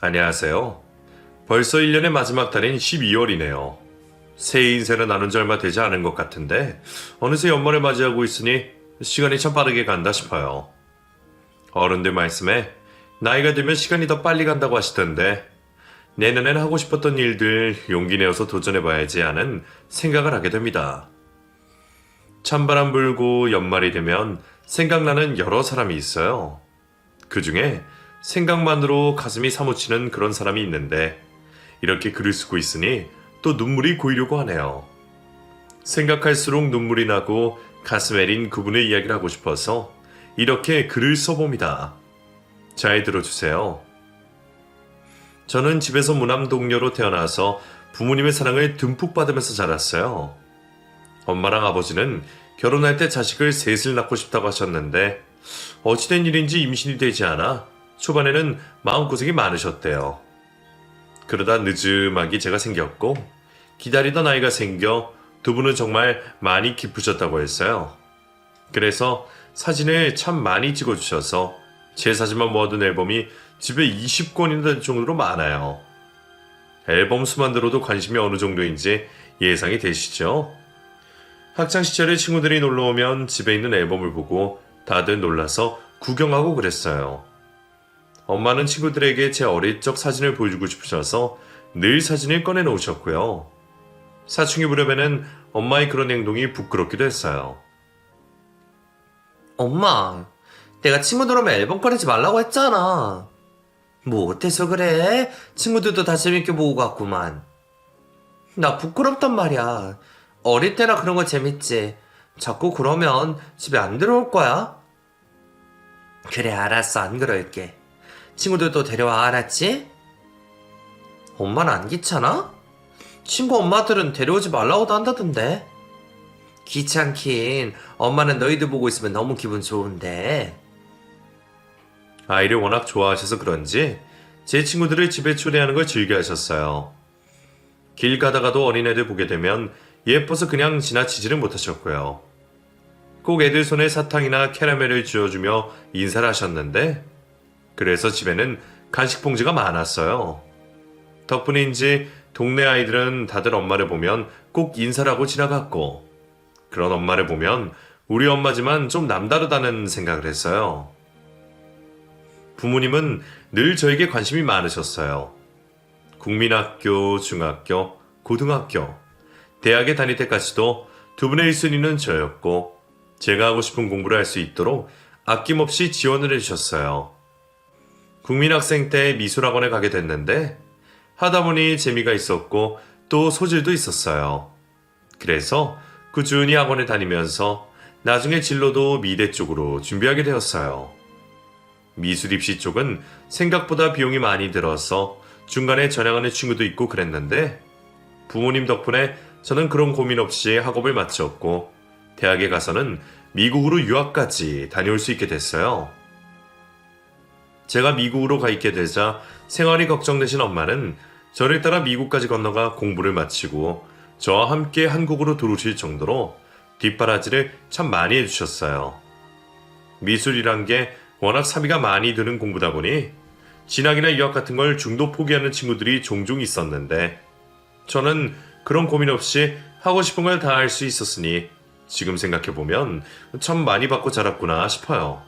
안녕하세요. 벌써 1년의 마지막 달인 12월이네요. 새해 인사를 나눈 지 얼마 되지 않은 것 같은데 어느새 연말을 맞이하고 있으니 시간이 참 빠르게 간다 싶어요. 어른들 말씀에 나이가 들면 시간이 더 빨리 간다고 하시던데 내년엔 하고 싶었던 일들 용기 내어서 도전해봐야지 하는 생각을 하게 됩니다. 찬바람 불고 연말이 되면 생각나는 여러 사람이 있어요. 그 중에 생각만으로 가슴이 사무치는 그런 사람이 있는데 이렇게 글을 쓰고 있으니 또 눈물이 고이려고 하네요. 생각할수록 눈물이 나고 가슴 애린 그분의 이야기를 하고 싶어서 이렇게 글을 써봅니다. 잘 들어주세요. 저는 집에서 무남동녀로 태어나서 부모님의 사랑을 듬뿍 받으면서 자랐어요. 엄마랑 아버지는 결혼할 때 자식을 셋을 낳고 싶다고 하셨는데 어찌된 일인지 임신이 되지 않아 초반에는 마음고생이 많으셨대요. 그러다 늦음하게 제가 생겼고 기다리던 아이가 생겨 두 분은 정말 많이 기쁘셨다고 했어요. 그래서 사진을 참 많이 찍어주셔서 제 사진만 모아둔 앨범이 집에 20권이나 될 정도로 많아요. 앨범 수만 들어도 관심이 어느 정도인지 예상이 되시죠? 학창시절에 친구들이 놀러오면 집에 있는 앨범을 보고 다들 놀라서 구경하고 그랬어요. 엄마는 친구들에게 제 어릴 적 사진을 보여주고 싶으셔서 늘 사진을 꺼내놓으셨고요. 사춘기 무렵에는 엄마의 그런 행동이 부끄럽기도 했어요. 엄마, 내가 친구들 오면 앨범 꺼내지 말라고 했잖아. 뭐 어때서 그래? 친구들도 다 재밌게 보고 갔구만. 나 부끄럽단 말이야. 어릴 때나 그런 거 재밌지. 자꾸 그러면 집에 안 들어올 거야? 그래, 알았어. 안 그럴게. 친구들도 데려와, 알았지? 엄마는 안 귀찮아? 친구 엄마들은 데려오지 말라고도 한다던데. 귀찮긴. 엄마는 너희들 보고 있으면 너무 기분 좋은데. 아이를 워낙 좋아하셔서 그런지 제 친구들을 집에 초대하는 걸 즐겨 하셨어요. 길 가다가도 어린애들 보게 되면 예뻐서 그냥 지나치지를 못하셨고요. 꼭 애들 손에 사탕이나 캐러멜을 쥐어주며 인사를 하셨는데 그래서 집에는 간식 봉지가 많았어요. 덕분인지 동네 아이들은 다들 엄마를 보면 꼭 인사를 하고 지나갔고 그런 엄마를 보면 우리 엄마지만 좀 남다르다는 생각을 했어요. 부모님은 늘 저에게 관심이 많으셨어요. 국민학교, 중학교, 고등학교, 대학에 다닐 때까지도 두 분의 1순위는 저였고 제가 하고 싶은 공부를 할 수 있도록 아낌없이 지원을 해주셨어요. 국민학생 때 미술학원에 가게 됐는데 하다 보니 재미가 있었고 또 소질도 있었어요. 그래서 꾸준히 학원에 다니면서 나중에 진로도 미대 쪽으로 준비하게 되었어요. 미술 입시 쪽은 생각보다 비용이 많이 들어서 중간에 전향하는 친구도 있고 그랬는데 부모님 덕분에 저는 그런 고민 없이 학업을 마쳤고 대학에 가서는 미국으로 유학까지 다녀올 수 있게 됐어요. 제가 미국으로 가 있게 되자 생활이 걱정되신 엄마는 저를 따라 미국까지 건너가 공부를 마치고 저와 함께 한국으로 들어오실 정도로 뒷바라지를 참 많이 해주셨어요. 미술이란 게 워낙 사비가 많이 드는 공부다 보니 진학이나 유학 같은 걸 중도 포기하는 친구들이 종종 있었는데 저는 그런 고민 없이 하고 싶은 걸 다 할 수 있었으니 지금 생각해보면 참 많이 받고 자랐구나 싶어요.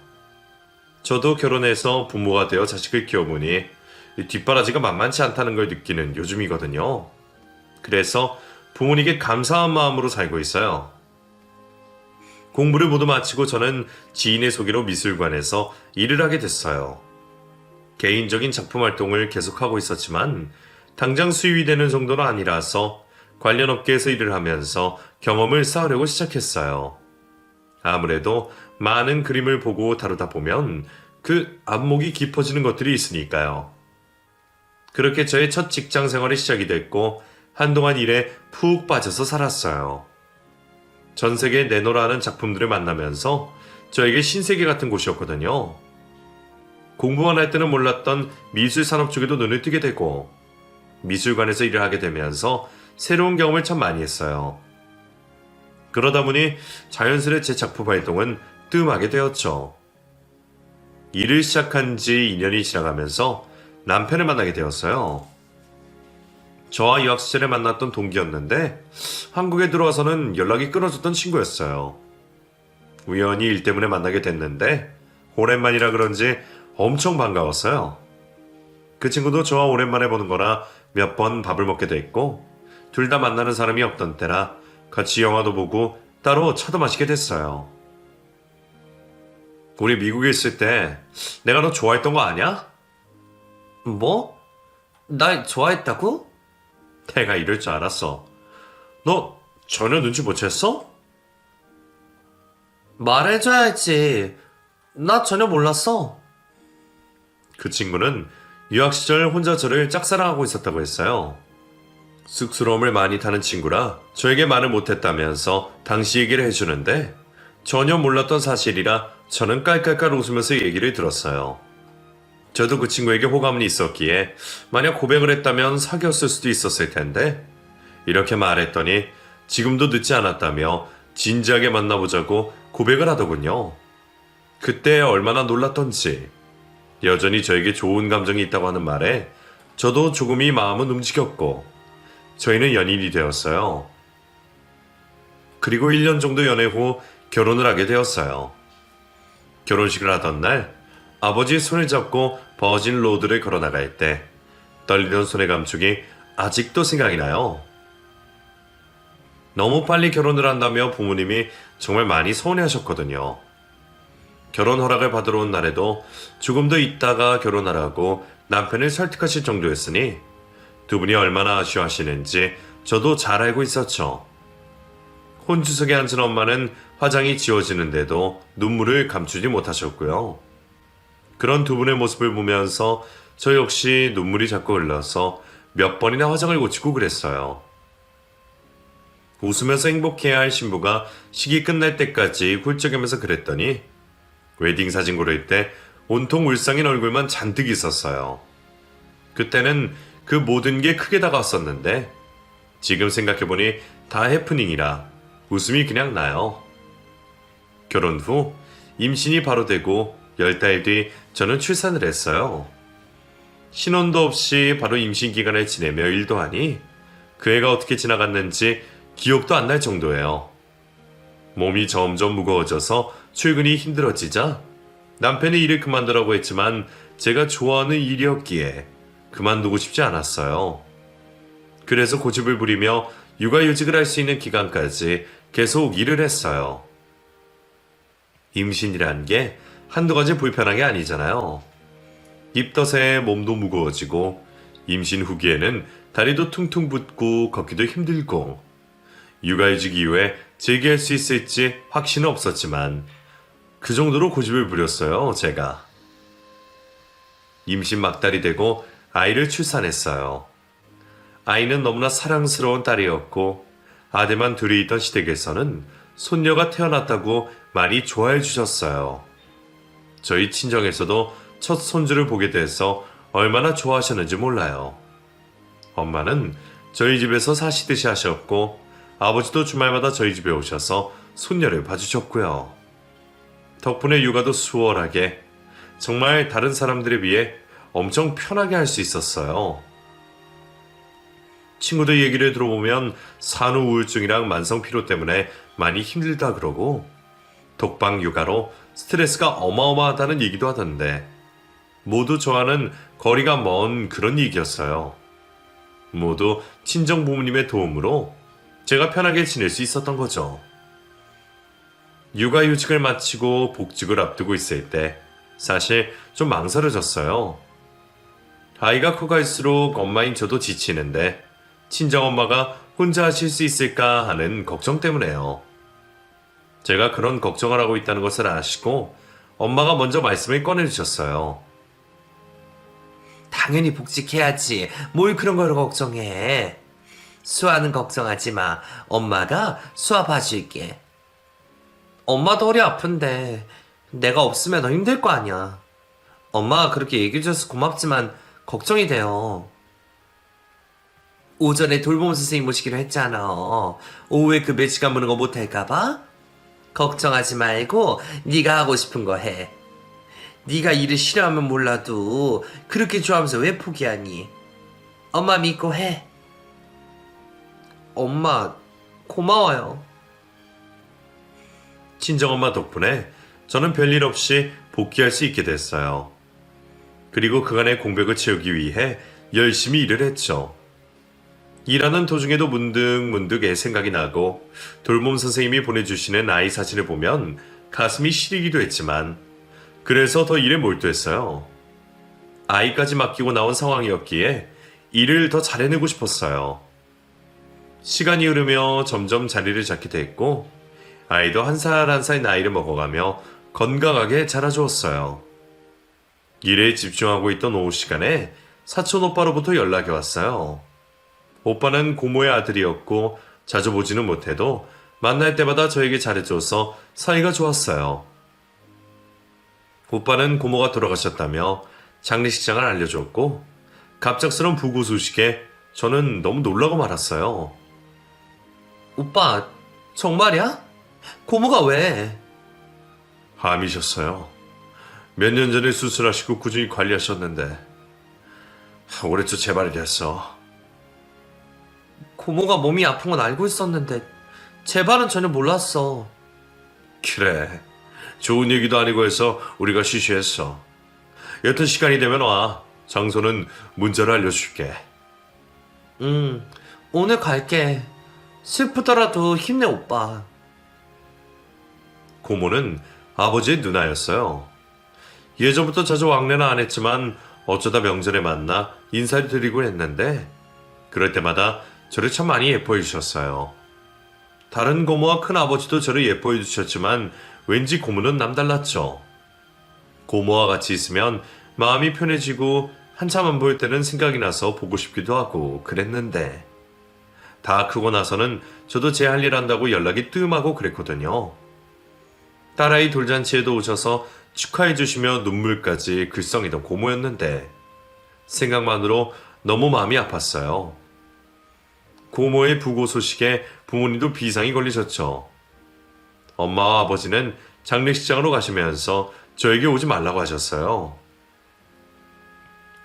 저도 결혼해서 부모가 되어 자식을 키워보니 뒷바라지가 만만치 않다는 걸 느끼는 요즘이거든요. 그래서 부모님께 감사한 마음으로 살고 있어요. 공부를 모두 마치고 저는 지인의 소개로 미술관에서 일을 하게 됐어요. 개인적인 작품 활동을 계속하고 있었지만 당장 수입이 되는 정도는 아니라서 관련 업계에서 일을 하면서 경험을 쌓으려고 시작했어요. 아무래도 많은 그림을 보고 다루다 보면 그 안목이 깊어지는 것들이 있으니까요. 그렇게 저의 첫 직장 생활이 시작이 됐고 한동안 일에 푹 빠져서 살았어요. 전 세계에 내놓으라 하는 작품들을 만나면서 저에게 신세계 같은 곳이었거든요. 공부만 할 때는 몰랐던 미술 산업 쪽에도 눈을 뜨게 되고 미술관에서 일을 하게 되면서 새로운 경험을 참 많이 했어요. 그러다 보니 자연스레 제 작품 활동은 뜸하게 되었죠. 일을 시작한 지 2년이 지나가면서 남편을 만나게 되었어요. 저와 유학 시절에 만났던 동기였는데 한국에 들어와서는 연락이 끊어졌던 친구였어요. 우연히 일 때문에 만나게 됐는데 오랜만이라 그런지 엄청 반가웠어요. 그 친구도 저와 오랜만에 보는 거라 몇 번 밥을 먹게 됐고 둘 다 만나는 사람이 없던 때라 같이 영화도 보고 따로 차도 마시게 됐어요. 우리 미국에 있을 때 내가 너 좋아했던 거 아냐? 뭐? 날 좋아했다고? 내가 이럴 줄 알았어. 너 전혀 눈치 못 챘어? 말해줘야지. 나 전혀 몰랐어. 그 친구는 유학 시절 혼자 저를 짝사랑하고 있었다고 했어요. 쑥스러움을 많이 타는 친구라 저에게 말을 못했다면서 당시 얘기를 해주는데 전혀 몰랐던 사실이라 저는 깔깔깔 웃으면서 얘기를 들었어요. 저도 그 친구에게 호감이 있었기에 만약 고백을 했다면 사귀었을 수도 있었을 텐데 이렇게 말했더니 지금도 늦지 않았다며 진지하게 만나보자고 고백을 하더군요. 그때 얼마나 놀랐던지 여전히 저에게 좋은 감정이 있다고 하는 말에 저도 조금이 마음은 움직였고 저희는 연인이 되었어요. 그리고 1년 정도 연애 후 결혼을 하게 되었어요. 결혼식을 하던 날 아버지의 손을 잡고 버진 로드를 걸어 나갈 때 떨리던 손의 감촉이 아직도 생각이 나요. 너무 빨리 결혼을 한다며 부모님이 정말 많이 서운해하셨거든요. 결혼 허락을 받으러 온 날에도 조금 더 있다가 결혼하라고 남편을 설득하실 정도였으니 두 분이 얼마나 아쉬워하시는지 저도 잘 알고 있었죠. 혼주석에 앉은 엄마는 화장이 지워지는데도 눈물을 감추지 못하셨고요. 그런 두 분의 모습을 보면서 저 역시 눈물이 자꾸 흘러서 몇 번이나 화장을 고치고 그랬어요. 웃으면서 행복해야 할 신부가 식이 끝날 때까지 훌쩍이면서 그랬더니 웨딩 사진 고를 때 온통 울상인 얼굴만 잔뜩 있었어요. 그때는 그 모든 게 크게 다가왔었는데 지금 생각해보니 다 해프닝이라 웃음이 그냥 나요. 결혼 후 임신이 바로 되고 10달 뒤 저는 출산을 했어요. 신혼도 없이 바로 임신 기간을 지내며 일도 하니 그 해가 어떻게 지나갔는지 기억도 안 날 정도예요. 몸이 점점 무거워져서 출근이 힘들어지자 남편이 일을 그만두라고 했지만 제가 좋아하는 일이었기에 그만두고 싶지 않았어요. 그래서 고집을 부리며 육아휴직을 할 수 있는 기간까지 계속 일을 했어요. 임신이란 게 한두 가지 불편한 게 아니잖아요. 입덧에 몸도 무거워지고 임신 후기에는 다리도 퉁퉁 붓고 걷기도 힘들고 육아휴직 이후에 재기할 수 있을지 확신은 없었지만 그 정도로 고집을 부렸어요, 제가. 임신 막달이 되고 아이를 출산했어요. 아이는 너무나 사랑스러운 딸이었고 아들만 둘이 있던 시댁에서는 손녀가 태어났다고 많이 좋아해 주셨어요. 저희 친정에서도 첫 손주를 보게 돼서 얼마나 좋아하셨는지 몰라요. 엄마는 저희 집에서 사시듯이 하셨고 아버지도 주말마다 저희 집에 오셔서 손녀를 봐주셨고요. 덕분에 육아도 수월하게 정말 다른 사람들에 비해 엄청 편하게 할 수 있었어요. 친구들 얘기를 들어보면 산후 우울증이랑 만성 피로 때문에 많이 힘들다 그러고 독방 육아로 스트레스가 어마어마하다는 얘기도 하던데 모두 저와는 거리가 먼 그런 얘기였어요. 모두 친정 부모님의 도움으로 제가 편하게 지낼 수 있었던 거죠. 육아휴직을 마치고 복직을 앞두고 있을 때 사실 좀 망설여졌어요. 아이가 커갈수록 엄마인 저도 지치는데 친정엄마가 혼자 하실 수 있을까 하는 걱정 때문에요. 제가 그런 걱정을 하고 있다는 것을 아시고 엄마가 먼저 말씀을 꺼내주셨어요. 당연히 복직해야지. 뭘 그런 걸 걱정해. 수아는 걱정하지 마. 엄마가 수아 봐줄게. 엄마도 허리 아픈데 내가 없으면 더 힘들 거 아니야. 엄마가 그렇게 얘기해줘서 고맙지만 걱정이 돼요. 오전에 돌봄 선생님 모시기로 했잖아. 오후에 그 매시간 보는 거 못할까봐? 걱정하지 말고 네가 하고 싶은 거 해. 네가 일을 싫어하면 몰라도 그렇게 좋아하면서 왜 포기하니? 엄마 믿고 해. 엄마, 고마워요. 친정엄마 덕분에 저는 별일 없이 복귀할 수 있게 됐어요. 그리고 그간의 공백을 채우기 위해 열심히 일을 했죠. 일하는 도중에도 문득 애 생각이 나고 돌봄 선생님이 보내주시는 아이 사진을 보면 가슴이 시리기도 했지만 그래서 더 일에 몰두했어요. 아이까지 맡기고 나온 상황이었기에 일을 더 잘해내고 싶었어요. 시간이 흐르며 점점 자리를 잡게 됐고 아이도 한 살 한 살 나이를 먹어가며 건강하게 자라주었어요. 일에 집중하고 있던 오후 시간에 사촌 오빠로부터 연락이 왔어요. 오빠는 고모의 아들이었고 자주 보지는 못해도 만날 때마다 저에게 잘해줘서 사이가 좋았어요. 오빠는 고모가 돌아가셨다며 장례식장을 알려줬고 갑작스런 부고 소식에 저는 너무 놀라고 말았어요. 오빠, 정말이야? 고모가 왜? 암이셨어요. 몇 년 전에 수술하시고 꾸준히 관리하셨는데 올해 초 재발이 됐어. 고모가 몸이 아픈 건 알고 있었는데 재발은 전혀 몰랐어. 그래. 좋은 얘기도 아니고 해서 우리가 쉬쉬했어. 여튼 시간이 되면 와. 장소는 문자로 알려줄게. 오늘 갈게. 슬프더라도 힘내, 오빠. 고모는 아버지의 누나였어요. 예전부터 자주 왕래는 안 했지만 어쩌다 명절에 만나 인사를 드리곤 했는데 그럴 때마다 저를 참 많이 예뻐해 주셨어요. 다른 고모와 큰아버지도 저를 예뻐해 주셨지만 왠지 고모는 남달랐죠. 고모와 같이 있으면 마음이 편해지고 한참 안 볼 때는 생각이 나서 보고 싶기도 하고 그랬는데 다 크고 나서는 저도 제 할 일 한다고 연락이 뜸하고 그랬거든요. 딸아이 돌잔치에도 오셔서 축하해 주시며 눈물까지 글썽이던 고모였는데 생각만으로 너무 마음이 아팠어요. 고모의 부고 소식에 부모님도 비상이 걸리셨죠. 엄마와 아버지는 장례식장으로 가시면서 저에게 오지 말라고 하셨어요.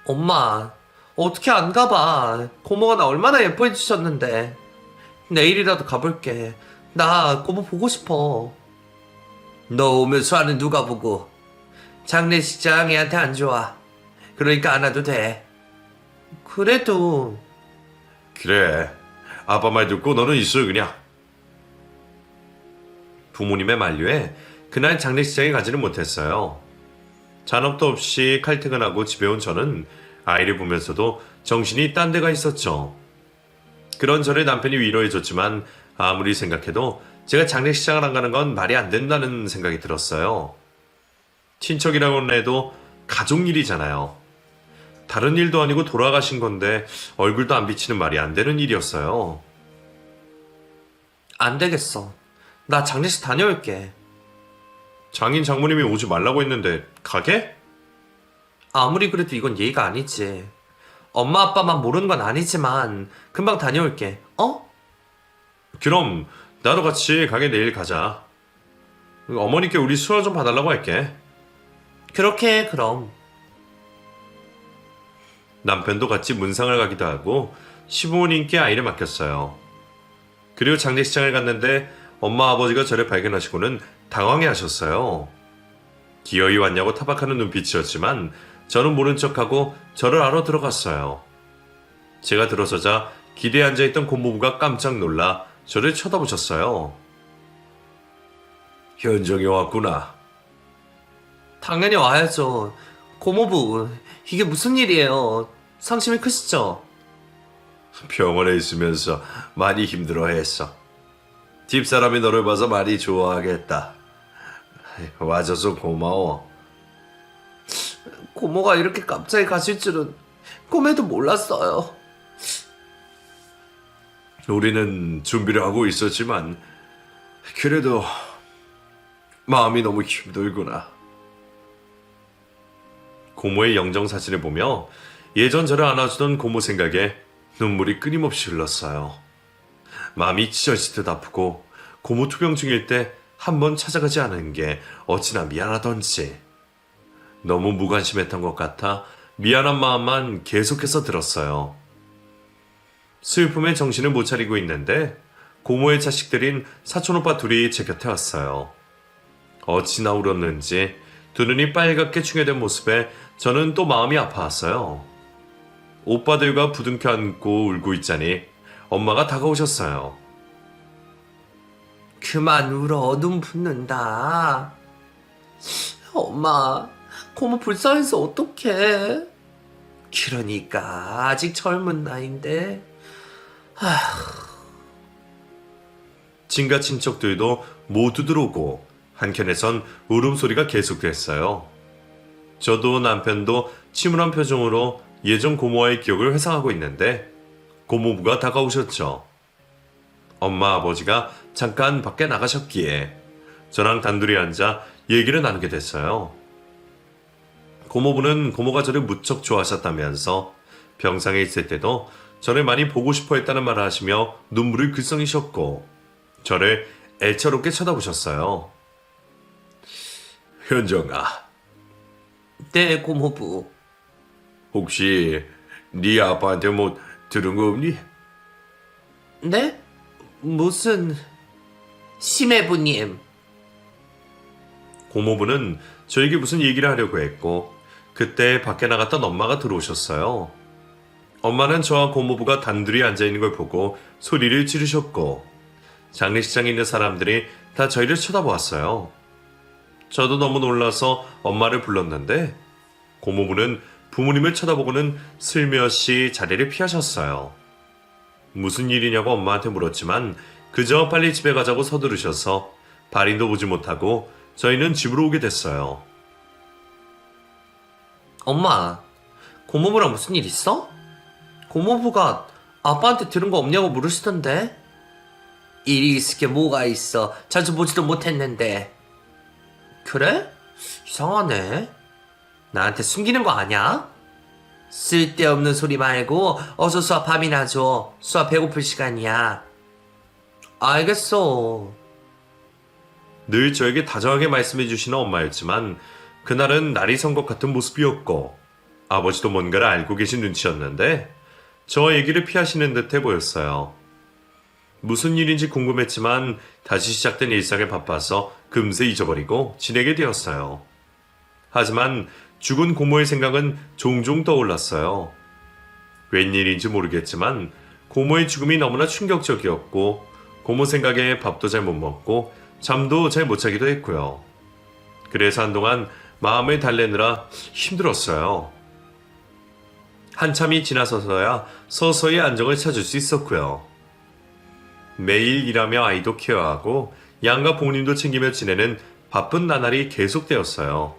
엄마, 어떻게 안 가봐. 고모가 나 얼마나 예뻐해 주셨는데. 내일이라도 가볼게. 나 고모 보고 싶어. 너 오면 수아는 누가 보고? 장례식장 애한테 안 좋아. 그러니까 안 와도 돼. 그래도 그래. 아빠 말 듣고 너는 있어 그냥. 부모님의 만류에 그날 장례식장에 가지는 못했어요. 잔업도 없이 칼퇴근하고 집에 온 저는 아이를 보면서도 정신이 딴 데가 있었죠. 그런 저를 남편이 위로해줬지만 아무리 생각해도 제가 장례식장을 안 가는 건 말이 안 된다는 생각이 들었어요. 친척이라고는 해도 가족 일이잖아요. 다른 일도 아니고 돌아가신 건데 얼굴도 안 비치는 말이 안 되는 일이었어요. 안 되겠어. 나 장례식 다녀올게. 장인 장모님이 오지 말라고 했는데 가게? 아무리 그래도 이건 예의가 아니지. 엄마 아빠만 모르는 건 아니지만 금방 다녀올게. 어? 그럼 나도 같이 가게 내일 가자. 어머니께 우리 수화 좀 봐달라고 할게. 그렇게 해, 그럼. 남편도 같이 문상을 가기도 하고 시부모님께 아이를 맡겼어요. 그리고 장례식장을 갔는데 엄마 아버지가 저를 발견하시고는 당황해 하셨어요. 기어이 왔냐고 타박하는 눈빛이었지만 저는 모른 척하고 저를 알아 들어갔어요. 제가 들어서자 기대에 앉아있던 고모부가 깜짝 놀라 저를 쳐다보셨어요. 현정이 왔구나. 당연히 와야죠. 고모부, 이게 무슨 일이에요? 상심이 크시죠? 병원에 있으면서 많이 힘들어했어. 집사람이 너를 봐서 많이 좋아하겠다. 와줘서 고마워. 고모가 이렇게 갑자기 가실 줄은 꿈에도 몰랐어요. 우리는 준비를 하고 있었지만 그래도 마음이 너무 힘들구나. 고모의 영정사진을 보며 예전 저를 안아주던 고모 생각에 눈물이 끊임없이 흘렀어요. 마음이 찢어지듯 아프고 고모 투병 중일 때 한 번 찾아가지 않은 게 어찌나 미안하던지 너무 무관심했던 것 같아 미안한 마음만 계속해서 들었어요. 슬픔에 정신을 못 차리고 있는데 고모의 자식들인 사촌오빠 둘이 제 곁에 왔어요. 어찌나 울었는지 두 눈이 빨갛게 충혈된 모습에 저는 또 마음이 아파왔어요. 오빠들과 부둥켜 안고 울고 있자니 엄마가 다가오셨어요. 그만 울어. 눈 붓는다. 엄마, 고모 불쌍해서 어떡해. 그러니까 아직 젊은 나이인데. 친가 친척들도 모두 들어오고 한켠에선 울음소리가 계속됐어요. 저도 남편도 침울한 표정으로 예전 고모와의 기억을 회상하고 있는데 고모부가 다가오셨죠. 엄마 아버지가 잠깐 밖에 나가셨기에 저랑 단둘이 앉아 얘기를 나누게 됐어요. 고모부는 고모가 저를 무척 좋아하셨다면서 병상에 있을 때도 저를 많이 보고 싶어 했다는 말을 하시며 눈물을 글썽이셨고 저를 애처롭게 쳐다보셨어요. 현정아, 네, 고모부. 혹시 네 아빠한테 뭐 들은 거 없니? 네? 무슨... 심해부님. 고모부는 저에게 무슨 얘기를 하려고 했고 그때 밖에 나갔던 엄마가 들어오셨어요. 엄마는 저와 고모부가 단둘이 앉아있는 걸 보고 소리를 지르셨고 장례식장에 있는 사람들이 다 저희를 쳐다보았어요. 저도 너무 놀라서 엄마를 불렀는데 고모부는 부모님을 쳐다보고는 슬며시 자리를 피하셨어요. 무슨 일이냐고 엄마한테 물었지만 그저 빨리 집에 가자고 서두르셔서 발인도 보지 못하고 저희는 집으로 오게 됐어요. 엄마, 고모부랑 무슨 일 있어? 고모부가 아빠한테 들은 거 없냐고 물으시던데. 일이 있을 게 뭐가 있어. 자주 보지도 못했는데. 그래? 이상하네. 나한테 숨기는 거 아냐? 쓸데없는 소리 말고 어서 수아 밥이나 줘. 수아 배고플 시간이야. 알겠어. 늘 저에게 다정하게 말씀해 주시는 엄마였지만 그날은 날이 선 것 같은 모습이었고 아버지도 뭔가를 알고 계신 눈치였는데 저 얘기를 피하시는 듯해 보였어요. 무슨 일인지 궁금했지만 다시 시작된 일상에 바빠서 금세 잊어버리고 지내게 되었어요. 하지만 죽은 고모의 생각은 종종 떠올랐어요. 웬일인지 모르겠지만 고모의 죽음이 너무나 충격적이었고 고모 생각에 밥도 잘 못 먹고 잠도 잘 못 자기도 했고요. 그래서 한동안 마음을 달래느라 힘들었어요. 한참이 지나서서야 서서히 안정을 찾을 수 있었고요. 매일 일하며 아이도 케어하고 양가 부모님도 챙기며 지내는 바쁜 나날이 계속되었어요.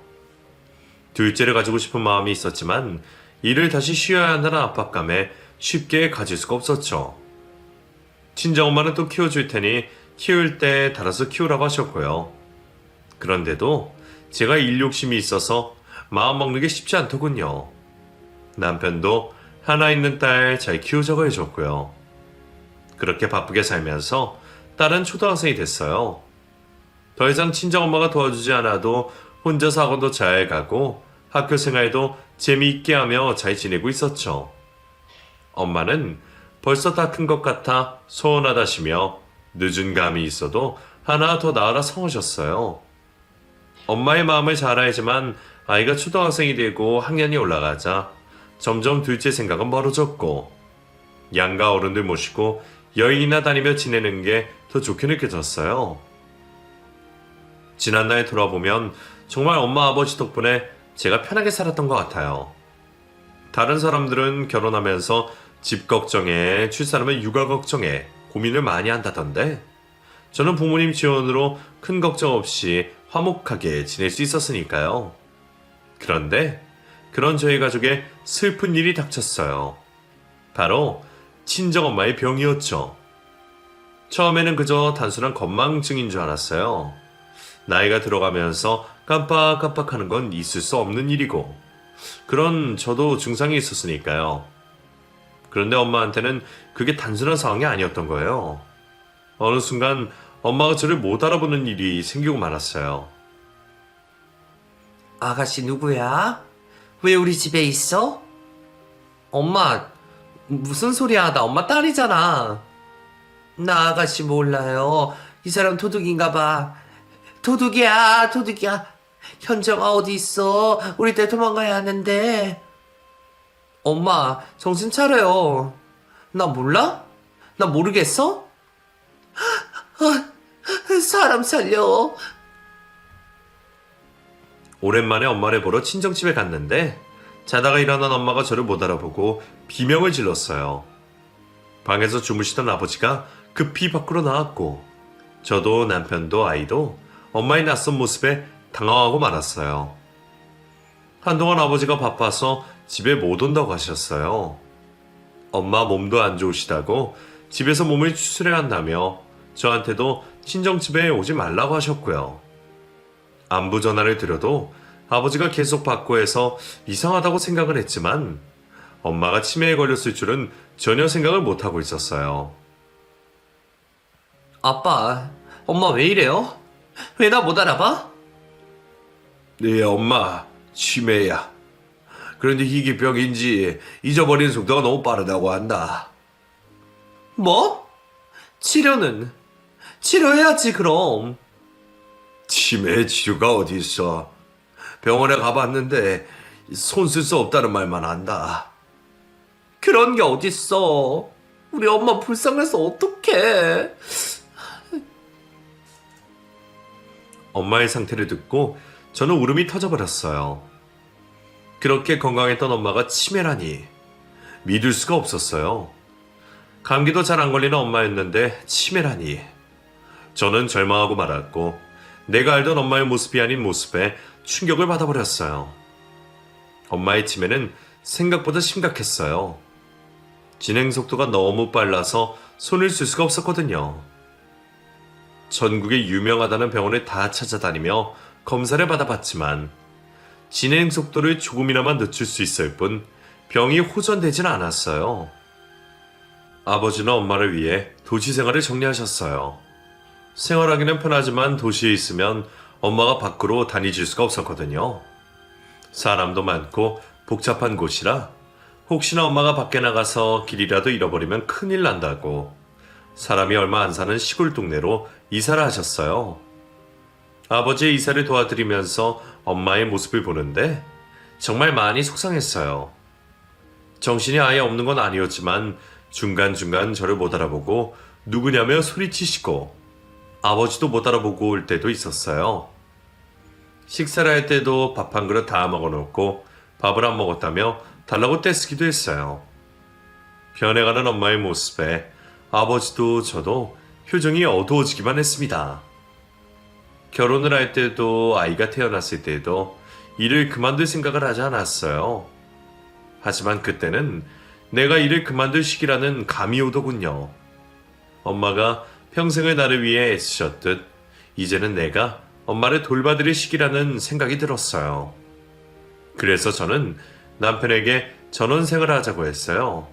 둘째를 가지고 싶은 마음이 있었지만 일을 다시 쉬어야 한다는 압박감에 쉽게 가질 수가 없었죠. 친정엄마는 또 키워줄 테니 키울 때 달아서 키우라고 하셨고요. 그런데도 제가 일 욕심이 있어서 마음 먹는 게 쉽지 않더군요. 남편도 하나 있는 딸 잘 키우자고 해줬고요. 그렇게 바쁘게 살면서 딸은 초등학생이 됐어요. 더 이상 친정엄마가 도와주지 않아도 혼자서 학원도 잘 가고 학교 생활도 재미있게 하며 잘 지내고 있었죠. 엄마는 벌써 다 큰 것 같아 서운하다시며 늦은 감이 있어도 하나 더 낳아라 성하셨어요. 엄마의 마음을 잘 알지만 아이가 초등학생이 되고 학년이 올라가자 점점 둘째 생각은 멀어졌고 양가 어른들 모시고 여행이나 다니며 지내는 게 더 좋게 느껴졌어요. 지난날 돌아보면 정말 엄마 아버지 덕분에 제가 편하게 살았던 것 같아요. 다른 사람들은 결혼하면서 집 걱정에 출산하면 육아 걱정에 고민을 많이 한다던데 저는 부모님 지원으로 큰 걱정 없이 화목하게 지낼 수 있었으니까요. 그런데 그런 저희 가족에 슬픈 일이 닥쳤어요. 바로 친정엄마의 병이었죠. 처음에는 그저 단순한 건망증인 줄 알았어요. 나이가 들어가면서 깜빡깜빡하는 건 있을 수 없는 일이고 그런 저도 증상이 있었으니까요. 그런데 엄마한테는 그게 단순한 상황이 아니었던 거예요. 어느 순간 엄마가 저를 못 알아보는 일이 생기고 말았어요. 아가씨 누구야? 왜 우리 집에 있어? 엄마, 무슨 소리야? 나 엄마 딸이잖아. 나 아가씨 몰라요. 이 사람 도둑인가 봐. 도둑이야, 도둑이야. 현정아 어디 있어? 우리 때 도망가야 하는데. 엄마, 정신 차려요. 나 몰라? 나 모르겠어? 사람 살려. 오랜만에 엄마를 보러 친정집에 갔는데 자다가 일어난 엄마가 저를 못 알아보고 비명을 질렀어요. 방에서 주무시던 아버지가 급히 밖으로 나왔고 저도 남편도 아이도 엄마의 낯선 모습에 당황하고 말았어요. 한동안 아버지가 바빠서 집에 못 온다고 하셨어요. 엄마 몸도 안 좋으시다고 집에서 몸을 추스려야 한다며 저한테도 친정집에 오지 말라고 하셨고요. 안부 전화를 드려도 아버지가 계속 받고 해서 이상하다고 생각을 했지만 엄마가 치매에 걸렸을 줄은 전혀 생각을 못하고 있었어요. 아빠, 엄마 왜 이래요? 왜 나 못 알아봐? 네 엄마 치매야. 그런데 이게 병인지 잊어버리는 속도가 너무 빠르다고 한다. 뭐? 치료는? 치료해야지 그럼. 치매 치료가 어디 있어? 병원에 가봤는데 손 쓸 수 없다는 말만 한다. 그런 게 어딨어. 우리 엄마 불쌍해서 어떡해. 엄마의 상태를 듣고 저는 울음이 터져버렸어요. 그렇게 건강했던 엄마가 치매라니 믿을 수가 없었어요. 감기도 잘 안 걸리는 엄마였는데 치매라니. 저는 절망하고 말았고 내가 알던 엄마의 모습이 아닌 모습에 충격을 받아버렸어요. 엄마의 치매는 생각보다 심각했어요. 진행 속도가 너무 빨라서 손을 쓸 수가 없었거든요. 전국에 유명하다는 병원을 다 찾아다니며 검사를 받아봤지만 진행 속도를 조금이나마 늦출 수 있을 뿐 병이 호전되진 않았어요. 아버지는 엄마를 위해 도시 생활을 정리하셨어요. 생활하기는 편하지만 도시에 있으면 엄마가 밖으로 다니질 수가 없었거든요. 사람도 많고 복잡한 곳이라 혹시나 엄마가 밖에 나가서 길이라도 잃어버리면 큰일 난다고 사람이 얼마 안 사는 시골 동네로 이사를 하셨어요. 아버지의 이사를 도와드리면서 엄마의 모습을 보는데 정말 많이 속상했어요. 정신이 아예 없는 건 아니었지만 중간중간 저를 못 알아보고 누구냐며 소리치시고 아버지도 못 알아보고 올 때도 있었어요. 식사를 할 때도 밥 한 그릇 다 먹어놓고 밥을 안 먹었다며 달라고 떼쓰기도 했어요. 변해가는 엄마의 모습에 아버지도 저도 표정이 어두워지기만 했습니다. 결혼을 할 때도 아이가 태어났을 때도 일을 그만둘 생각을 하지 않았어요. 하지만 그때는 내가 일을 그만둘 시기라는 감이 오더군요. 엄마가 평생을 나를 위해 애쓰셨듯 이제는 내가 엄마를 돌봐드릴 시기라는 생각이 들었어요. 그래서 저는 남편에게 전원생을 하자고 했어요.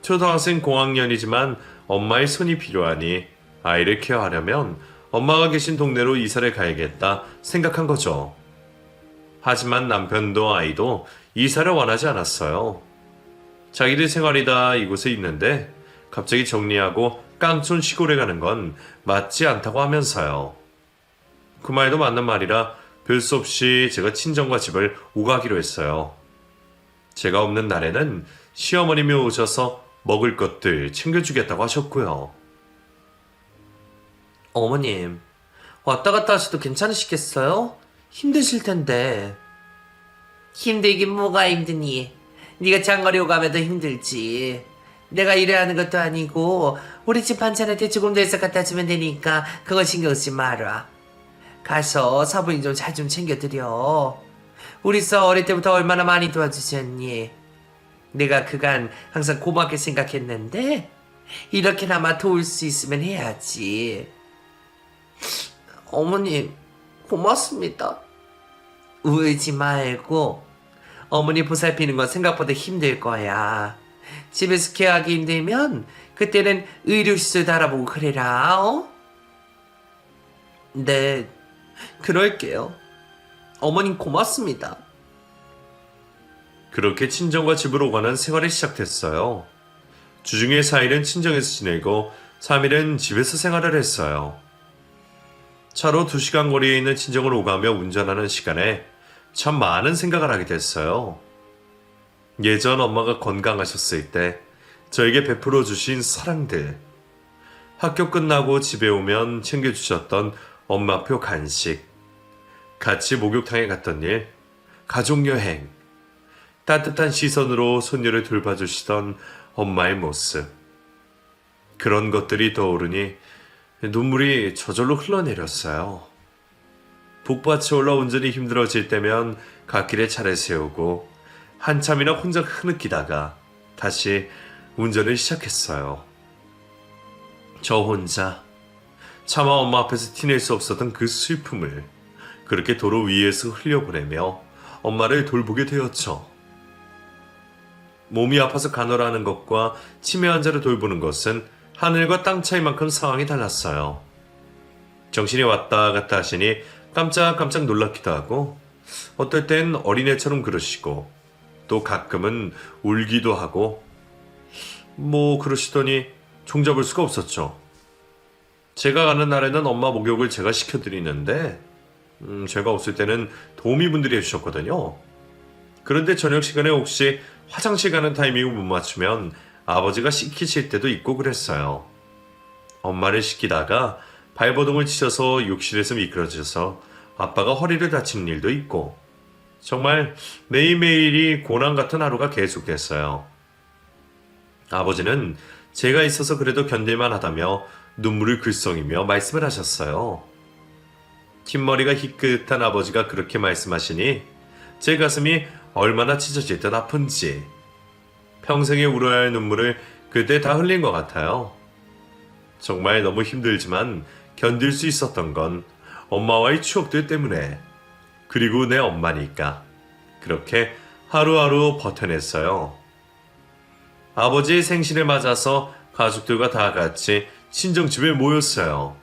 초등학생 고학년이지만 엄마의 손이 필요하니 아이를 케어하려면 엄마가 계신 동네로 이사를 가야겠다 생각한 거죠. 하지만 남편도 아이도 이사를 원하지 않았어요. 자기들 생활이 다 이곳에 있는데 갑자기 정리하고 깡촌 시골에 가는 건 맞지 않다고 하면서요. 그 말도 맞는 말이라 별 수 없이 제가 친정과 집을 오가기로 했어요. 제가 없는 날에는 시어머님이 오셔서 먹을 것들 챙겨주겠다고 하셨고요. 어머님, 왔다 갔다 하셔도 괜찮으시겠어요? 힘드실 텐데. 힘들긴 뭐가 힘드니? 네가 장거리 오가면 더 힘들지. 내가 일해야 하는 것도 아니고 우리 집 반찬을 대충 공도에서 갖다 주면 되니까 그거 신경 쓰지 마라. 가서 사부인 좀 잘 좀 챙겨드려. 우리 서 어릴 때부터 얼마나 많이 도와주셨니? 내가 그간 항상 고맙게 생각했는데 이렇게나마 도울 수 있으면 해야지. 어머님, 고맙습니다. 울지 말고 어머니 보살피는 건 생각보다 힘들 거야. 집에서 케어하기 힘들면 그때는 의료시설도 알아보고 그래라. 네, 그럴게요. 어머님 고맙습니다. 그렇게 친정과 집으로 가는 생활이 시작됐어요. 주중에 4일은 친정에서 지내고 3일은 집에서 생활을 했어요. 차로 2시간 거리에 있는 친정을 오가며 운전하는 시간에 참 많은 생각을 하게 됐어요. 예전 엄마가 건강하셨을 때 저에게 베풀어 주신 사랑들, 학교 끝나고 집에 오면 챙겨주셨던 엄마표 간식, 같이 목욕탕에 갔던 일, 가족여행, 따뜻한 시선으로 손녀를 돌봐주시던 엄마의 모습. 그런 것들이 떠오르니 눈물이 저절로 흘러내렸어요. 북밭에 올라 운전이 힘들어질 때면 갓길에 차를 세우고 한참이나 혼자 흐느끼다가 다시 운전을 시작했어요. 저 혼자 차마 엄마 앞에서 티낼 수 없었던 그 슬픔을 그렇게 도로 위에서 흘려보내며 엄마를 돌보게 되었죠. 몸이 아파서 간호라는 것과 치매 환자를 돌보는 것은 하늘과 땅 차이만큼 상황이 달랐어요. 정신이 왔다 갔다 하시니 깜짝깜짝 놀랍기도 하고 어떨 땐 어린애처럼 그러시고 또 가끔은 울기도 하고 그러시더니 종잡을 수가 없었죠. 제가 가는 날에는 엄마 목욕을 제가 시켜드리는데 제가 없을 때는 도우미분들이 해주셨거든요. 그런데 저녁 시간에 혹시 화장실 가는 타이밍을 못 맞추면 아버지가 씻기실 때도 있고 그랬어요. 엄마를 씻기다가 발버둥을 치셔서 욕실에서 미끄러져서 아빠가 허리를 다치는 일도 있고 정말 매일매일이 고난 같은 하루가 계속됐어요. 아버지는 제가 있어서 그래도 견딜만 하다며 눈물을 글썽이며 말씀을 하셨어요. 흰머리가 희끗한 아버지가 그렇게 말씀하시니 제 가슴이 얼마나 찢어질 듯 아픈지 평생에 울어야 할 눈물을 그때 다 흘린 것 같아요. 정말 너무 힘들지만 견딜 수 있었던 건 엄마와의 추억들 때문에 그리고 내 엄마니까 그렇게 하루하루 버텨냈어요. 아버지의 생신을 맞아서 가족들과 다 같이 친정집에 모였어요.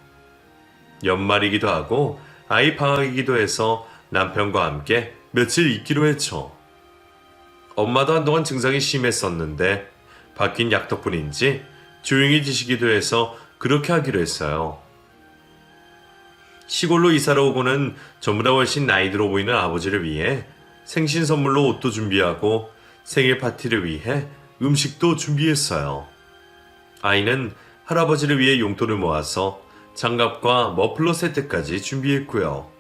연말이기도 하고 아이 방학이기도 해서 남편과 함께 며칠 있기로 했죠. 엄마도 한동안 증상이 심했었는데 바뀐 약 덕분인지 조용해지시기도 해서 그렇게 하기로 했어요. 시골로 이사를 오고는 전보다 훨씬 나이 들어 보이는 아버지를 위해 생신 선물로 옷도 준비하고 생일 파티를 위해 음식도 준비했어요. 아이는 할아버지를 위해 용돈을 모아서 장갑과 머플러 세트까지 준비했고요.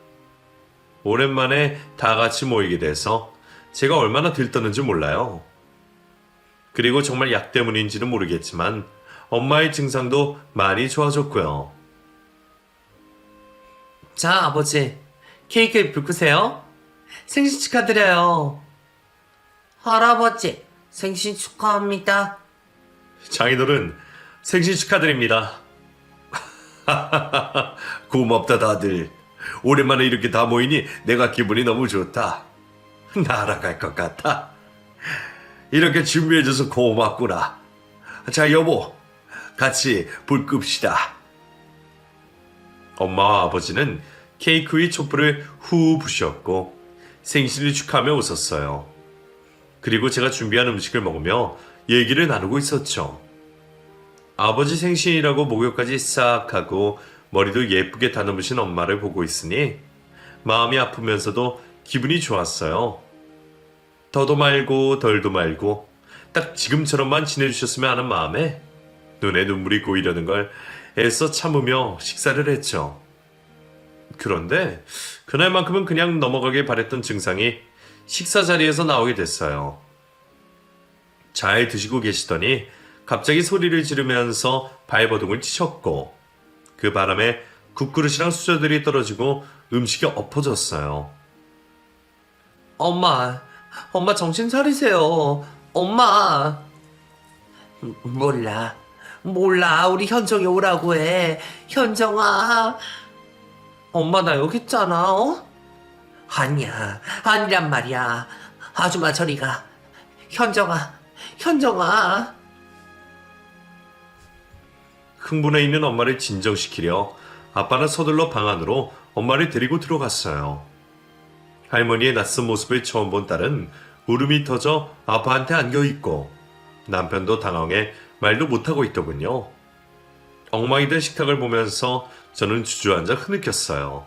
오랜만에 다 같이 모이게 돼서 제가 얼마나 들떴는지 몰라요. 그리고 정말 약 때문인지는 모르겠지만 엄마의 증상도 많이 좋아졌고요. 자, 아버지, 케이크 불 끄세요. 생신 축하드려요. 할아버지, 생신 축하합니다. 장인어른 생신 축하드립니다. 고맙다 다들. 오랜만에 이렇게 다 모이니 내가 기분이 너무 좋다. 날아갈 것 같아. 이렇게 준비해줘서 고맙구나. 자 여보, 같이 불 끕시다. 엄마와 아버지는 케이크 위 촛불을 후 부셨고 생신을 축하하며 웃었어요. 그리고 제가 준비한 음식을 먹으며 얘기를 나누고 있었죠. 아버지 생신이라고 목욕까지 싹 하고 머리도 예쁘게 다듬으신 엄마를 보고 있으니 마음이 아프면서도 기분이 좋았어요. 더도 말고 덜도 말고 딱 지금처럼만 지내주셨으면 하는 마음에 눈에 눈물이 고이려는 걸 애써 참으며 식사를 했죠. 그런데 그날만큼은 그냥 넘어가길 바랬던 증상이 식사 자리에서 나오게 됐어요. 잘 드시고 계시더니 갑자기 소리를 지르면서 발버둥을 치셨고 그 바람에 국그릇이랑 수저들이 떨어지고 음식이 엎어졌어요. 엄마 정신 차리세요. 엄마. 몰라. 우리 현정이 오라고 해. 현정아. 엄마 나 여기 있잖아. 아니야. 아니란 말이야. 아줌마 저리 가. 현정아. 흥분해 있는 엄마를 진정시키려 아빠는 서둘러 방 안으로 엄마를 데리고 들어갔어요. 할머니의 낯선 모습을 처음 본 딸은 울음이 터져 아빠한테 안겨있고 남편도 당황해 말도 못하고 있더군요. 엉망이 된 식탁을 보면서 저는 주저앉아 흐느꼈어요.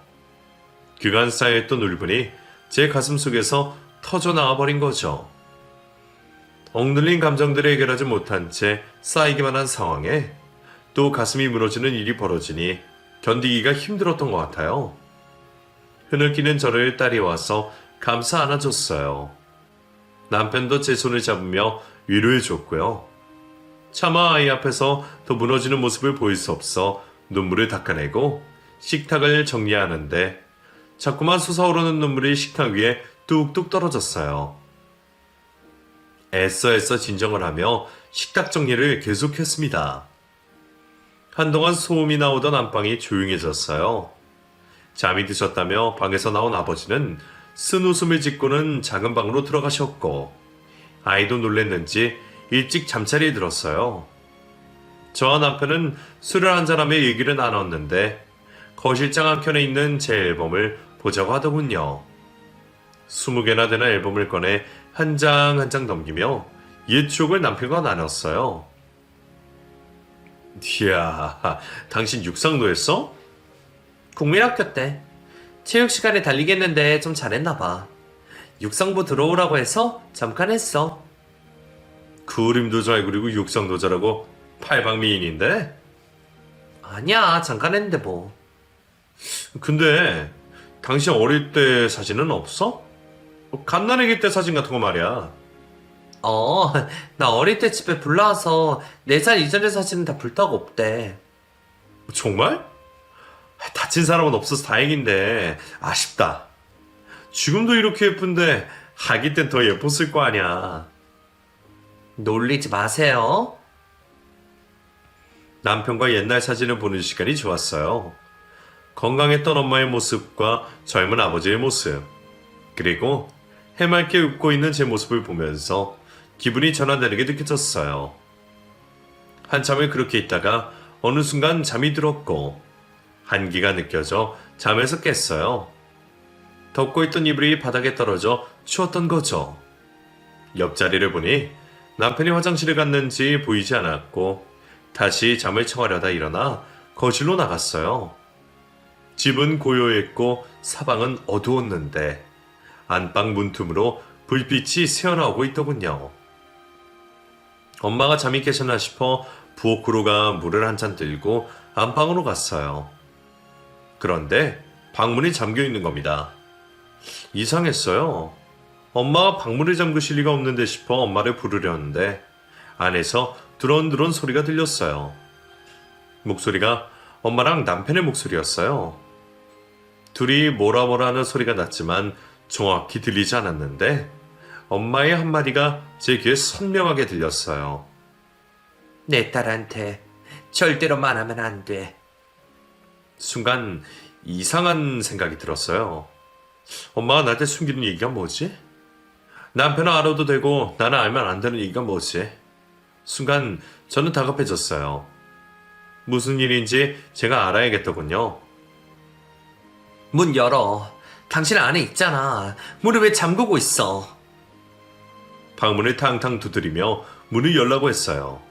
그간 쌓여있던 울분이 제 가슴 속에서 터져 나와버린 거죠. 억눌린 감정들을 해결하지 못한 채 쌓이기만 한 상황에 또 가슴이 무너지는 일이 벌어지니 견디기가 힘들었던 것 같아요. 흐느끼는 저를 딸이 와서 감싸 안아줬어요. 남편도 제 손을 잡으며 위로해줬고요. 차마 아이 앞에서 더 무너지는 모습을 보일 수 없어 눈물을 닦아내고 식탁을 정리하는데 자꾸만 솟아오르는 눈물이 식탁 위에 뚝뚝 떨어졌어요. 애써 진정을 하며 식탁 정리를 계속했습니다. 한동안 소음이 나오던 안방이 조용해졌어요. 잠이 드셨다며 방에서 나온 아버지는 쓴 웃음을 짓고는 작은 방으로 들어가셨고 아이도 놀랬는지 일찍 잠자리에 들었어요. 저와 남편은 술을 한잔하며 얘기를 나눴는데 거실장 한켠에 있는 제 앨범을 보자고 하더군요. 20개나 되는 앨범을 꺼내 한 장 한 장 넘기며 옛 추억을 남편과 나눴어요. 이야, 당신 육상도 했어? 국민학교 때 체육 시간에 달리기 했는데 좀 잘했나 봐. 육상부 들어오라고 해서 잠깐 했어. 그림도 잘 그리고 육상도 잘하고 팔방미인인데? 아니야, 잠깐 했는데 뭐. 근데 당신 어릴 때 사진은 없어? 갓난아기 때 사진 같은 거 말이야. 나 어릴 때 집에 불 나와서 4살 이전의 사진은 다 불타고 없대. 정말? 다친 사람은 없어서 다행인데 아쉽다. 지금도 이렇게 예쁜데 아기 땐 더 예뻤을 거 아니야. 놀리지 마세요. 남편과 옛날 사진을 보는 시간이 좋았어요. 건강했던 엄마의 모습과 젊은 아버지의 모습, 그리고 해맑게 웃고 있는 제 모습을 보면서 기분이 전환되게 느껴졌어요. 한참을 그렇게 있다가 어느 순간 잠이 들었고 한기가 느껴져 잠에서 깼어요. 덮고 있던 이불이 바닥에 떨어져 추웠던 거죠. 옆자리를 보니 남편이 화장실에 갔는지 보이지 않았고 다시 잠을 청하려다 일어나 거실로 나갔어요. 집은 고요했고 사방은 어두웠는데 안방 문틈으로 불빛이 새어나오고 있더군요. 엄마가 잠이 깨셨나 싶어 부엌으로 가 물을 한 잔 들고 안방으로 갔어요. 그런데 방문이 잠겨 있는 겁니다. 이상했어요. 엄마가 방문을 잠그실 리가 없는데 싶어 엄마를 부르려는데 안에서 드런드런 소리가 들렸어요. 목소리가 엄마랑 남편의 목소리였어요. 둘이 뭐라 하는 소리가 났지만 정확히 들리지 않았는데 엄마의 한마디가 제 귀에 선명하게 들렸어요. 내 딸한테 절대로 말하면 안 돼. 순간 이상한 생각이 들었어요. 엄마가 나한테 숨기는 얘기가 뭐지? 남편은 알아도 되고 나는 알면 안 되는 얘기가 뭐지? 순간 저는 다급해졌어요. 무슨 일인지 제가 알아야겠더군요. 문 열어. 당신 안에 있잖아. 문을 왜 잠그고 있어? 방문을 탕탕 두드리며 문을 열라고 했어요.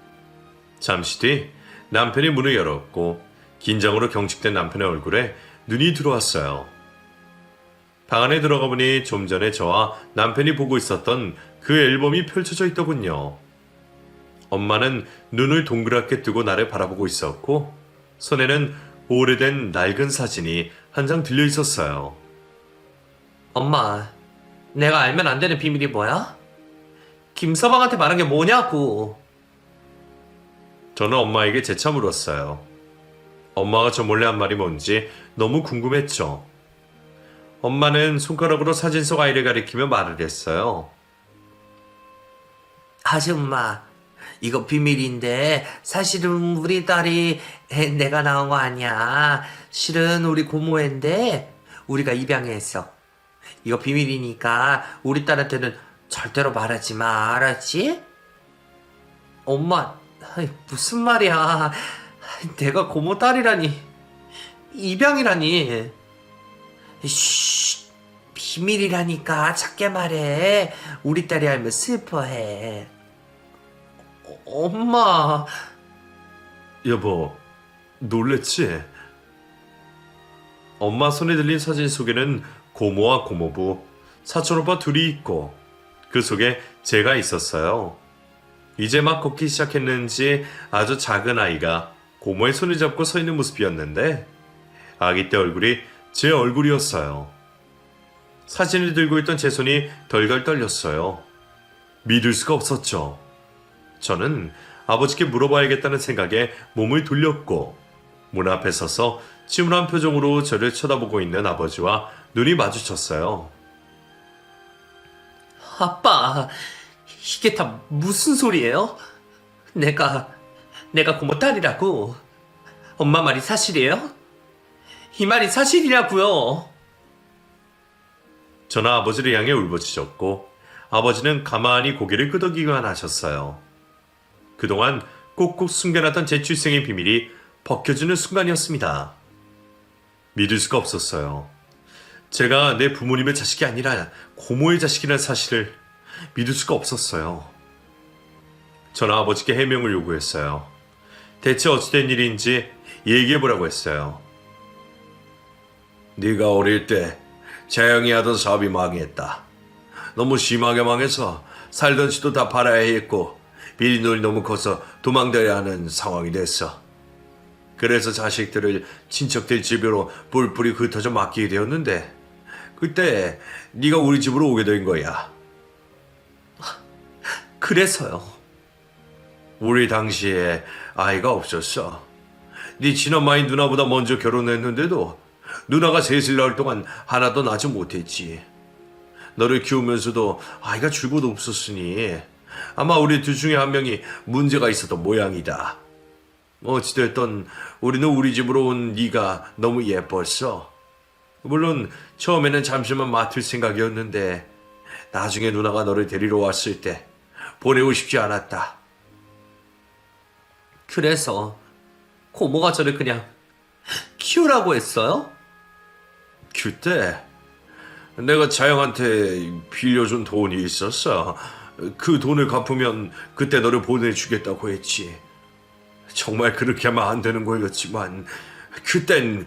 잠시 뒤 남편이 문을 열었고 긴장으로 경직된 남편의 얼굴에 눈이 들어왔어요. 방 안에 들어가 보니 좀 전에 저와 남편이 보고 있었던 그 앨범이 펼쳐져 있더군요. 엄마는 눈을 동그랗게 뜨고 나를 바라보고 있었고 손에는 오래된 낡은 사진이 한 장 들려 있었어요. 엄마, 내가 알면 안 되는 비밀이 뭐야? 김서방한테 말한 게 뭐냐고. 저는 엄마에게 재차 물었어요. 엄마가 저 몰래 한 말이 뭔지 너무 궁금했죠. 엄마는 손가락으로 사진 속 아이를 가리키며 말을 했어요. 아줌마, 이거 비밀인데 사실은 우리 딸이 내가 낳은 거 아니야. 실은 우리 고모인데 우리가 입양했어. 이거 비밀이니까 우리 딸한테는 절대로 말하지 마. 알았지? 엄마, 무슨 말이야. 내가 고모 딸이라니. 입양이라니. 쉿, 비밀이라니까 작게 말해. 우리 딸이 알면 슬퍼해. 엄마. 여보, 놀랬지? 엄마 손에 들린 사진 속에는 고모와 고모부, 사촌오빠 둘이 있고 그 속에 제가 있었어요. 이제 막 걷기 시작했는지 아주 작은 아이가 고모의 손을 잡고 서 있는 모습이었는데 아기 때 얼굴이 제 얼굴이었어요. 사진을 들고 있던 제 손이 덜덜 떨렸어요. 믿을 수가 없었죠. 저는 아버지께 물어봐야겠다는 생각에 몸을 돌렸고 문 앞에 서서 침울한 표정으로 저를 쳐다보고 있는 아버지와 눈이 마주쳤어요. 아빠, 이게 다 무슨 소리예요? 내가 고모 딸이라고. 엄마 말이 사실이에요? 이 말이 사실이라고요. 저는 아버지를 향해 울부짖었고 아버지는 가만히 고개를 끄덕이기만 하셨어요. 그동안 꼭꼭 숨겨놨던 제 출생의 비밀이 벗겨지는 순간이었습니다. 믿을 수가 없었어요. 제가 내 부모님의 자식이 아니라 고모의 자식이라는 사실을 믿을 수가 없었어요. 저는 아버지께 해명을 요구했어요. 대체 어찌된 일인지 얘기해보라고 했어요. 네가 어릴 때 재영이 하던 사업이 망했다. 너무 심하게 망해서 살던 집도 다 팔아야 했고 빚돈이 너무 커서 도망다녀야 하는 상황이 됐어. 그래서 자식들을 친척들 집으로 뿔뿔이 흩어져 맡기게 되었는데 그때 네가 우리 집으로 오게 된 거야. 그래서요. 우리 당시에 아이가 없었어. 네 친엄마인 누나보다 먼저 결혼했는데도 누나가 셋을 낳을 동안 하나도 낳지 못했지. 너를 키우면서도 아이가 줄곧 없었으니 아마 우리 둘 중에 한 명이 문제가 있었던 모양이다. 어찌됐든 우리는 우리 집으로 온 네가 너무 예뻤어. 물론 처음에는 잠시만 맡을 생각이었는데 나중에 누나가 너를 데리러 왔을 때 보내고 싶지 않았다. 그래서 고모가 저를 그냥 키우라고 했어요? 그때 내가 자영한테 빌려준 돈이 있었어. 그 돈을 갚으면 그때 너를 보내주겠다고 했지. 정말 그렇게 하면 안 되는 거였지만 그땐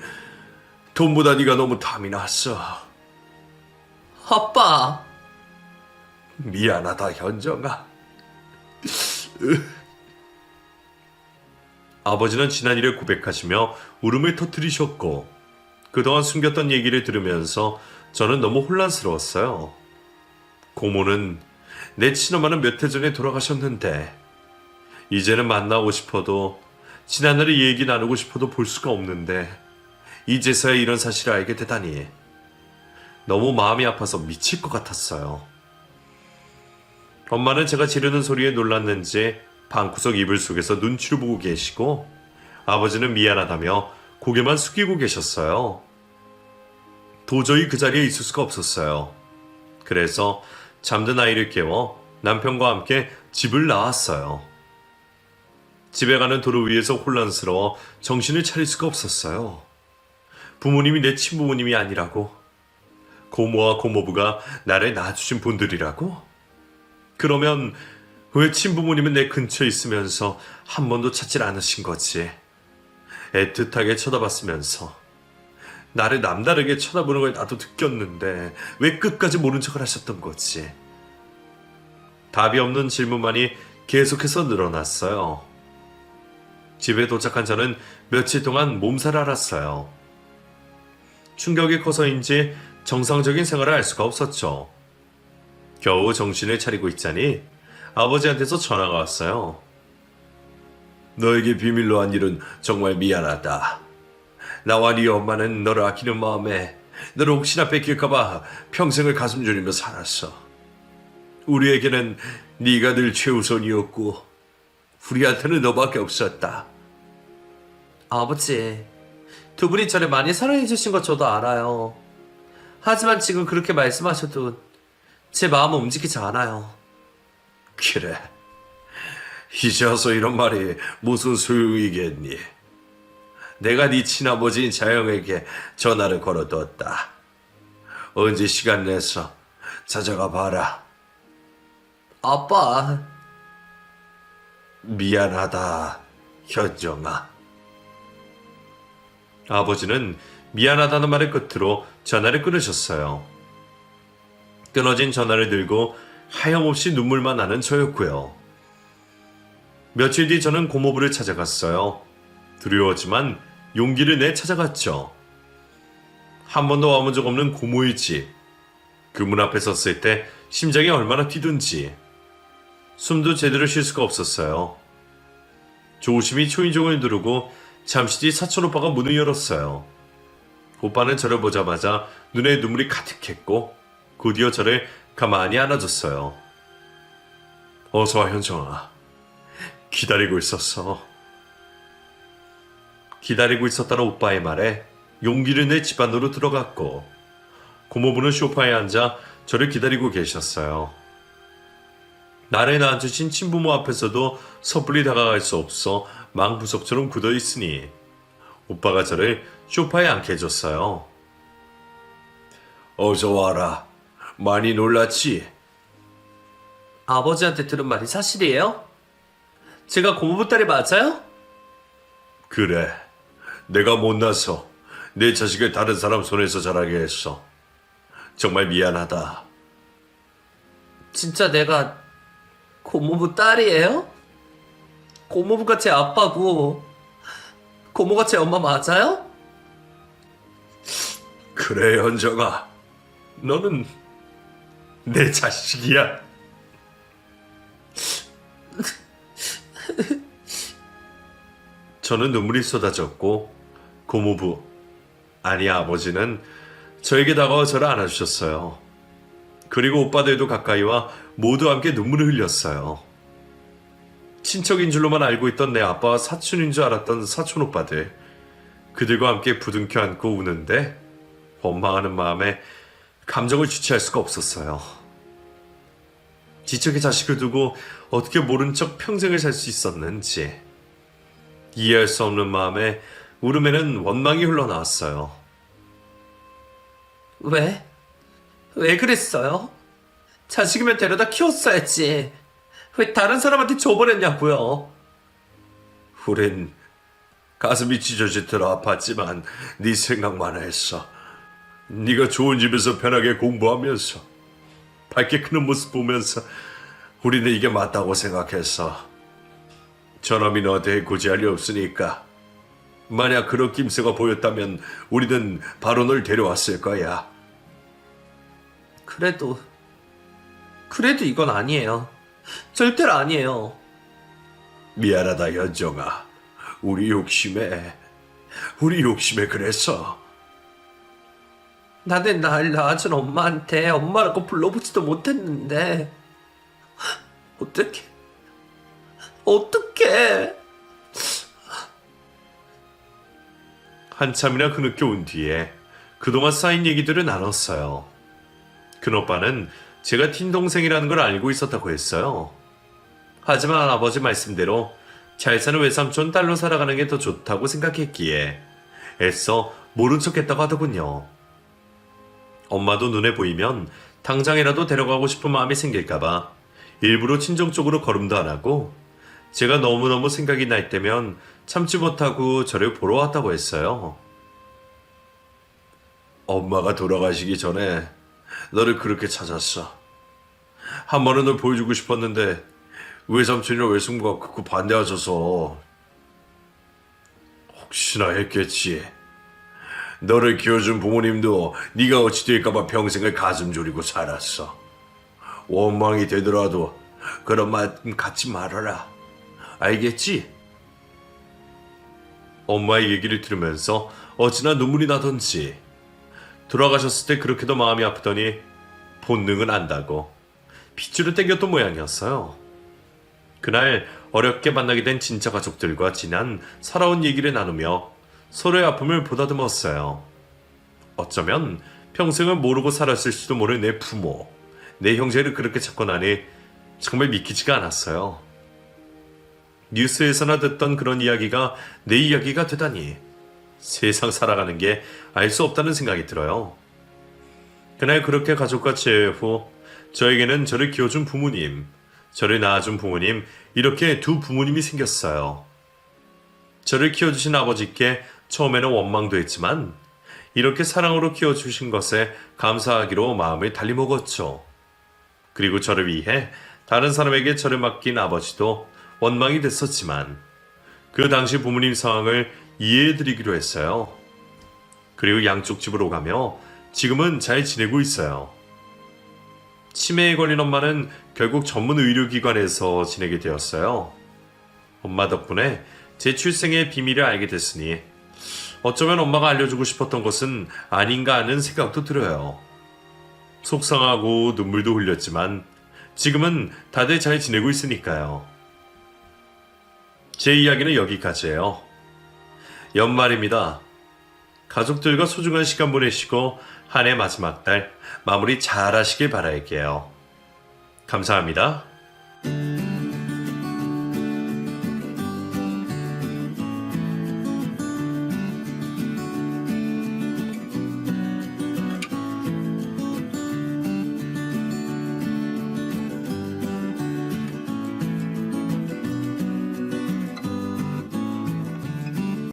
돈보다 네가 너무 탐이 났어. 아빠. 미안하다 현정아. 아버지는 지난 일을 고백하시며 울음을 터뜨리셨고 그동안 숨겼던 얘기를 들으면서 저는 너무 혼란스러웠어요. 고모는 내 친엄마는 몇 해 전에 돌아가셨는데 이제는 만나고 싶어도 지난날의 얘기 나누고 싶어도 볼 수가 없는데 이제서야 이런 사실을 알게 되다니 너무 마음이 아파서 미칠 것 같았어요. 엄마는 제가 지르는 소리에 놀랐는지 방구석 이불 속에서 눈치를 보고 계시고 아버지는 미안하다며 고개만 숙이고 계셨어요. 도저히 그 자리에 있을 수가 없었어요. 그래서 잠든 아이를 깨워 남편과 함께 집을 나왔어요. 집에 가는 도로 위에서 혼란스러워 정신을 차릴 수가 없었어요. 부모님이 내 친부모님이 아니라고? 고모와 고모부가 나를 낳아주신 분들이라고? 그러면 왜 친부모님은 내 근처에 있으면서 한 번도 찾질 않으신 거지? 애틋하게 쳐다봤으면서 나를 남다르게 쳐다보는 걸 나도 느꼈는데 왜 끝까지 모른 척을 하셨던 거지? 답이 없는 질문만이 계속해서 늘어났어요. 집에 도착한 저는 며칠 동안 몸살을 앓았어요. 충격이 커서인지 정상적인 생활을 할 수가 없었죠. 겨우 정신을 차리고 있자니 아버지한테서 전화가 왔어요. 너에게 비밀로 한 일은 정말 미안하다. 나와 네 엄마는 너를 아끼는 마음에 너를 혹시나 뺏길까봐 평생을 가슴 졸이며 살았어. 우리에게는 네가 늘 최우선이었고 우리한테는 너밖에 없었다. 아버지, 두 분이 저를 많이 사랑해 주신 거 저도 알아요. 하지만 지금 그렇게 말씀하셔도 제 마음은 움직이지 않아요. 그래. 이제 와서 이런 말이 무슨 소용이겠니? 내가 네 친아버지인 자영에게 전화를 걸어뒀다. 언제 시간 내서 찾아가 봐라. 아빠, 미안하다, 현정아. 아버지는 미안하다는 말의 끝으로 전화를 끊으셨어요. 끊어진 전화를 들고 하염없이 눈물만 나는 저였고요. 며칠 뒤 저는 고모부를 찾아갔어요. 두려웠지만 용기를 내 찾아갔죠. 한 번도 와본 적 없는 고모의 집. 그 문 앞에 섰을 때 심장이 얼마나 뛰던지 숨도 제대로 쉴 수가 없었어요. 조심히 초인종을 누르고 잠시 뒤 사촌 오빠가 문을 열었어요. 오빠는 저를 보자마자 눈에 눈물이 가득했고 곧이어 저를 가만히 안아줬어요. 어서와 현정아. 기다리고 있었어. 기다리고 있었다는 오빠의 말에 용기를 내 집 안으로 들어갔고 고모부는 소파에 앉아 저를 기다리고 계셨어요. 나를 낳아주신 친부모 앞에서도 섣불리 다가갈 수 없어 망부석처럼 굳어있으니 오빠가 저를 소파에 앉게 해줬어요. 어서 와라. 많이 놀랐지? 아버지한테 들은 말이 사실이에요? 제가 고모부 딸이 맞아요? 그래. 내가 못나서 내 자식을 다른 사람 손에서 자라게 했어. 정말 미안하다. 진짜 내가 고모부 딸이에요? 고모부가 제 아빠고 고모가 제 엄마 맞아요? 그래, 현정아. 너는 내 자식이야. 저는 눈물이 쏟아졌고 고모부, 아니 아버지는 저에게 다가와 저를 안아주셨어요. 그리고 오빠들도 가까이 와 모두 함께 눈물을 흘렸어요. 친척인 줄로만 알고 있던 내 아빠와 사촌인 줄 알았던 사촌 오빠들, 그들과 함께 부둥켜 안고 우는데 원망하는 마음에 감정을 주체할 수가 없었어요. 지척의 자식을 두고 어떻게 모른 척 평생을 살 수 있었는지 이해할 수 없는 마음에 울음에는 원망이 흘러나왔어요. 왜? 왜 그랬어요? 자식이면 데려다 키웠어야지. 왜 다른 사람한테 줘버렸냐고요? 우린 가슴이 찢어지도록 아팠지만 네 생각만 했어. 네가 좋은 집에서 편하게 공부하면서 밝게 크는 모습 보면서 우리는 이게 맞다고 생각했어. 저놈이 너한테 고지할 리 없으니까 만약 그런 낌새가 보였다면 우리는 바로 널 데려왔을 거야. 그래도 이건 아니에요. 절대로 아니에요. 미안하다 현정아. 우리 욕심에 그랬어. 나는 날 낳아준 엄마한테 엄마라고 불러보지도 못했는데 어떡해. 한참이나 그늦게 온 뒤에 그동안 쌓인 얘기들을 나눴어요. 큰오빠는 제가 친동생이라는 걸 알고 있었다고 했어요. 하지만 아버지 말씀대로 잘 사는 외삼촌 딸로 살아가는 게 더 좋다고 생각했기에 애써 모른 척했다고 하더군요. 엄마도 눈에 보이면 당장이라도 데려가고 싶은 마음이 생길까봐 일부러 친정 쪽으로 걸음도 안 하고 제가 너무너무 생각이 날 때면 참지 못하고 저를 보러 왔다고 했어요. 엄마가 돌아가시기 전에 너를 그렇게 찾았어. 한 번은 널 보여주고 싶었는데 외삼촌이랑 외숙모가 극구 반대하셔서 혹시나 했겠지. 너를 키워준 부모님도 네가 어찌 될까봐 평생을 가슴 졸이고 살았어. 원망이 되더라도 그런 말 갖지 말아라. 알겠지? 엄마의 얘기를 들으면서 어찌나 눈물이 나던지 돌아가셨을 때 그렇게도 마음이 아프더니 본능은 안다고 핏줄을 땡겼던 모양이었어요. 그날 어렵게 만나게 된 진짜 가족들과 지난 살아온 얘기를 나누며 서로의 아픔을 보다듬었어요. 어쩌면 평생을 모르고 살았을지도 모를 내 부모, 내 형제를 그렇게 찾고 나니 정말 믿기지가 않았어요. 뉴스에서나 듣던 그런 이야기가 내 이야기가 되다니 세상 살아가는 게 알 수 없다는 생각이 들어요. 그날 그렇게 가족과 재회 후 저에게는 저를 키워준 부모님, 저를 낳아준 부모님, 이렇게 두 부모님이 생겼어요. 저를 키워주신 아버지께 처음에는 원망도 했지만 이렇게 사랑으로 키워주신 것에 감사하기로 마음을 달리 먹었죠. 그리고 저를 위해 다른 사람에게 저를 맡긴 아버지도 원망이 됐었지만 그 당시 부모님 상황을 이해해드리기로 했어요. 그리고 양쪽 집으로 가며 지금은 잘 지내고 있어요. 치매에 걸린 엄마는 결국 전문 의료기관에서 지내게 되었어요. 엄마 덕분에 제 출생의 비밀을 알게 됐으니 어쩌면 엄마가 알려주고 싶었던 것은 아닌가 하는 생각도 들어요. 속상하고 눈물도 흘렸지만 지금은 다들 잘 지내고 있으니까요. 제 이야기는 여기까지예요. 연말입니다. 가족들과 소중한 시간 보내시고 한 해 마지막 달 마무리 잘 하시길 바랄게요. 감사합니다.